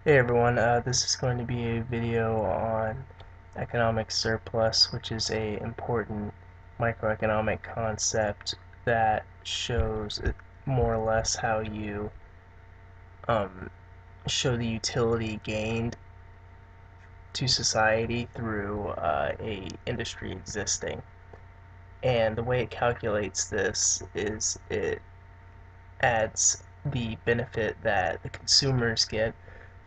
Hey everyone, this is going to be a video on economic surplus, which is a important microeconomic concept that shows more or less how you um, show the utility gained to society through a industry existing. And the way it calculates this is it adds the benefit that the consumers get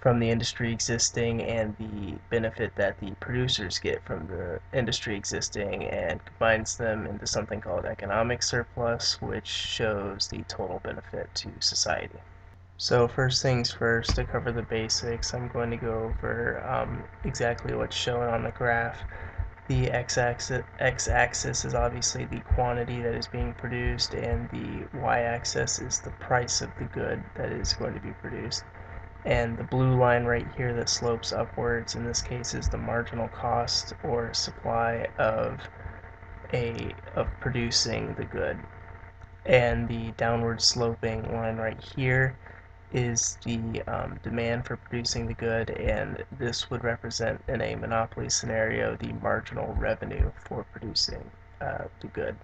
from the industry existing and the benefit that the producers get from the industry existing and combines them into something called economic surplus, which shows the total benefit to society. So first things first, to cover the basics, I'm going to go over exactly what's shown on the graph. The x-axis is obviously the quantity that is being produced, and the y-axis is the price of the good that is going to be produced. And the blue line right here that slopes upwards, in this case, is the marginal cost or supply of producing the good. And the downward sloping line right here is the demand for producing the good, and this would represent, in a monopoly scenario, the marginal revenue for producing the good.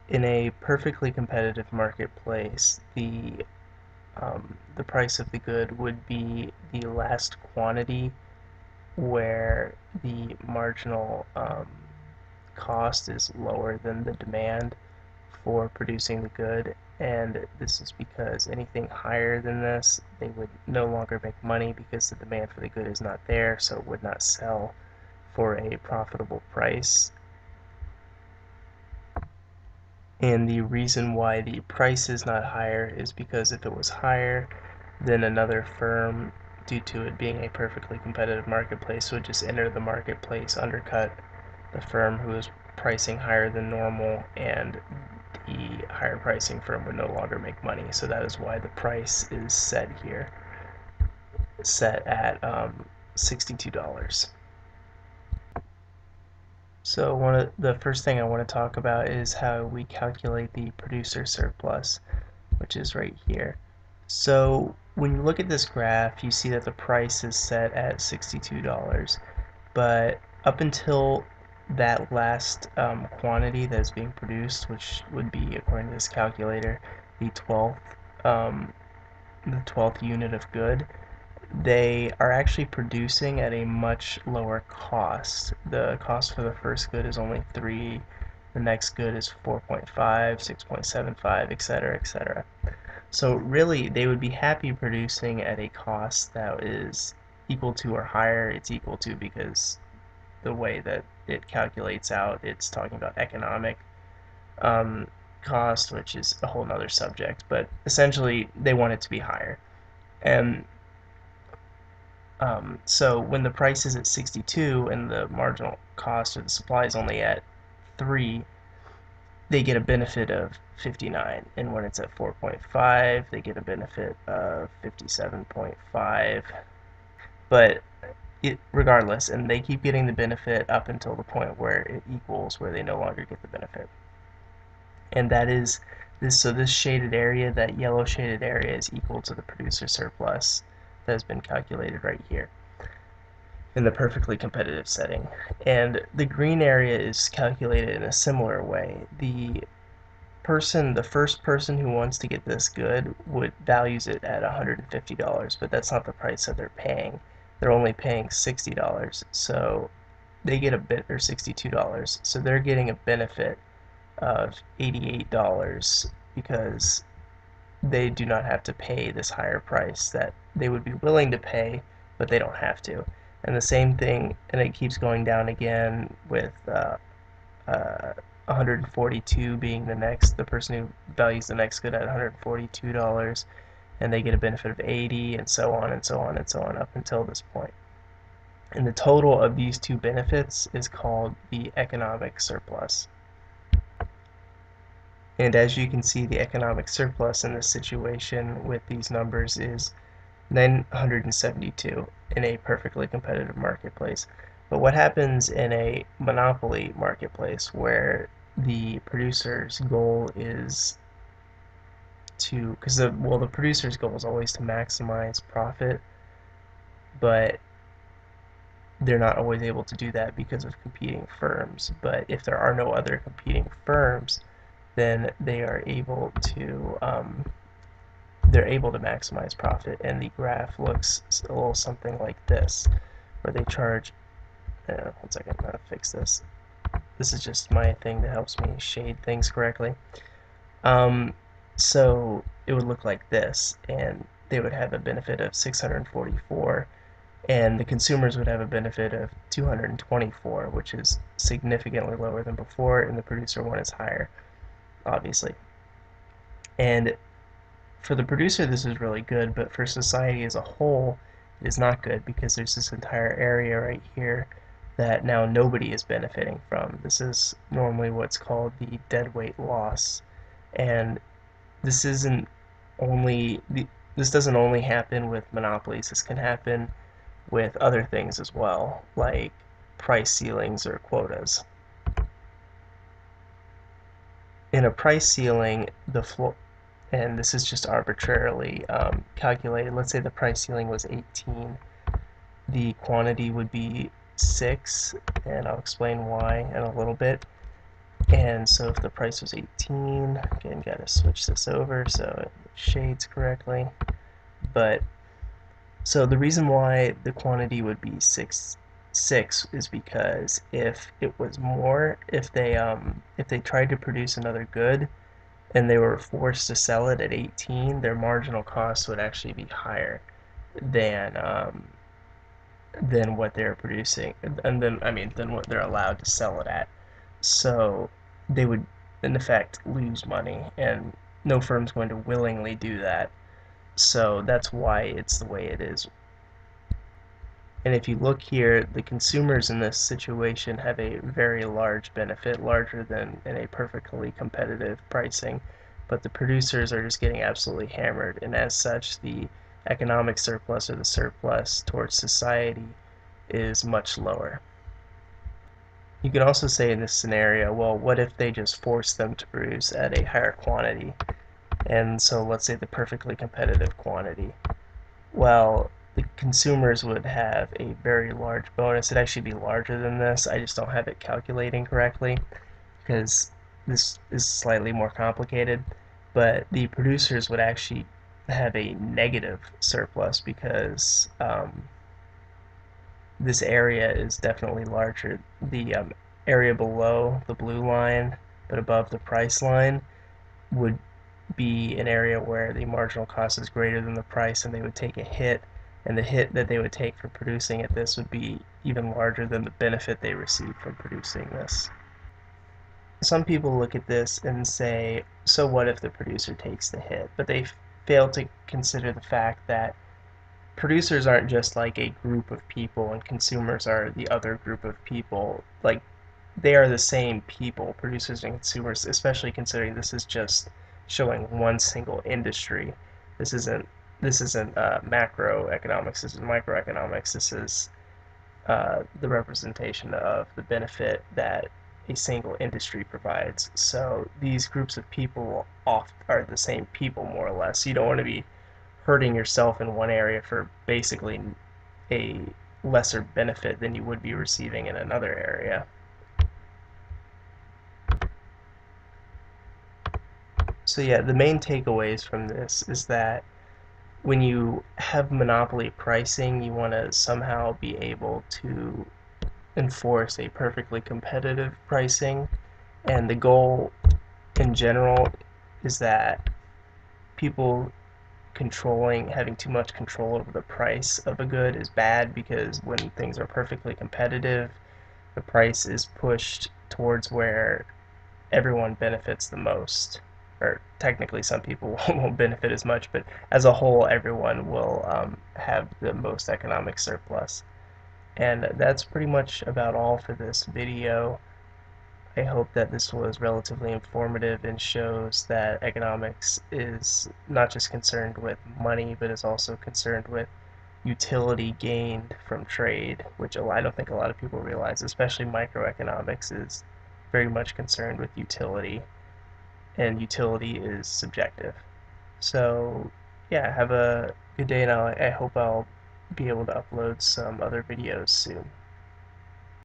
In a perfectly competitive marketplace, the price of the good would be the last quantity where the marginal cost is lower than the demand for producing the good, and this is because anything higher than this, they would no longer make money because the demand for the good is not there, so it would not sell for a profitable price. And the reason why the price is not higher is because if it was higher, then another firm, due to it being a perfectly competitive marketplace, would just enter the marketplace, undercut the firm who is pricing higher than normal, and the higher pricing firm would no longer make money. So that is why the price is set here, set at $62. So the first thing I want to talk about is how we calculate the producer surplus, which is right here. So when you look at this graph, you see that the price is set at $62, but up until that last quantity that is being produced, which would be, according to this calculator, the 12th um, the 12th unit of good, they are actually producing at a much lower cost. The cost for the first good is only 3, the next good is 4.5, 6.75, etc., etc. So really, they would be happy producing at a cost that is equal to or higher. It's equal to because the way that it calculates out, it's talking about economic um, cost, which is a whole nother subject. But essentially, they want it to be higher. And so when the price is at 62 and the marginal cost or the supply is only at 3, they get a benefit of 59. And when it's at 4.5, they get a benefit of 57.5. But regardless, and they keep getting the benefit up until the point where it equals where they no longer get the benefit. And that is this, so this shaded area, that yellow shaded area, is equal to the producer surplus that has been calculated right here in the perfectly competitive setting. And the green area is calculated in a similar way. The first person who wants to get this good would values it at $150, but that's not the price that they're paying. They're only paying $60, so they get a bit, or $62, so they're getting a benefit of $88 because they do not have to pay this higher price that they would be willing to pay, but they don't have to. And the same thing, and it keeps going down again with 142 being the person who values the next good at $142, and they get a benefit of 80, and so on and so on and so on up until this point. And the total of these two benefits is called the economic surplus. And as you can see, the economic surplus in this situation with these numbers is 972 in a perfectly competitive marketplace. But what happens in a monopoly marketplace where the producer's goal is to, because the producer's goal is always to maximize profit, but they're not always able to do that because of competing firms. But if there are no other competing firms, then they're able to maximize profit. And the graph looks a little something like this, where they charge. One second, I'm gonna fix this. This is just my thing that helps me shade things correctly. So it would look like this, and they would have a benefit of 644, and the consumers would have a benefit of 224, which is significantly lower than before, and the producer one is higher, obviously. And for the producer, this is really good, but for society as a whole, it is not good because there's this entire area right here that now nobody is benefiting from. This is normally what's called the deadweight loss, and this isn't only this doesn't only happen with monopolies. This can happen with other things as well, like price ceilings or quotas. In a price ceiling, the floor, and this is just arbitrarily calculated. Let's say the price ceiling was 18. The quantity would be 6, and I'll explain why in a little bit. And so if the price was 18, again, gotta switch this over so it shades correctly. But so the reason why the quantity would be 6 is because if it was more, if they tried to produce another good and they were forced to sell it at 18, their marginal cost would actually be higher than what they're producing, and then than what they're allowed to sell it at. So they would in effect lose money, and no firm's going to willingly do that. So that's why it's the way it is. And if you look here, the consumers in this situation have a very large benefit, larger than in a perfectly competitive pricing, but the producers are just getting absolutely hammered, and as such, the economic surplus or the surplus towards society is much lower. You can also say in this scenario, well, what if they just force them to produce at a higher quantity? And so let's say the perfectly competitive quantity. Well, the consumers would have a very large bonus. It'd actually be larger than this. I just don't have it calculating correctly because this is slightly more complicated. But the producers would actually have a negative surplus because this area is definitely larger. The area below the blue line but above the price line would be an area where the marginal cost is greater than the price, and they would take a hit, and the hit that they would take for producing at this would be even larger than the benefit they receive from producing this. Some people look at this and say, so what if the producer takes the hit? But they fail to consider the fact that producers aren't just like a group of people and consumers are the other group of people. Like, they are the same people, producers and consumers, especially considering this is just showing one single industry. This isn't macroeconomics. This is microeconomics. This is the representation of the benefit that a single industry provides. So these groups of people oft are the same people, more or less. So you don't want to be hurting yourself in one area for basically a lesser benefit than you would be receiving in another area. So yeah, the main takeaways from this is that when you have monopoly pricing, you want to somehow be able to enforce a perfectly competitive pricing, and the goal in general is that people having too much control over the price of a good is bad, because when things are perfectly competitive, the price is pushed towards where everyone benefits the most. Or technically, some people won't benefit as much, but as a whole, everyone will have the most economic surplus. And that's pretty much about all for this video. I hope that this was relatively informative and shows that economics is not just concerned with money, but is also concerned with utility gained from trade, which I don't think a lot of people realize, especially microeconomics is very much concerned with utility, and utility is subjective. So yeah, have a good day, and I hope I'll be able to upload some other videos soon.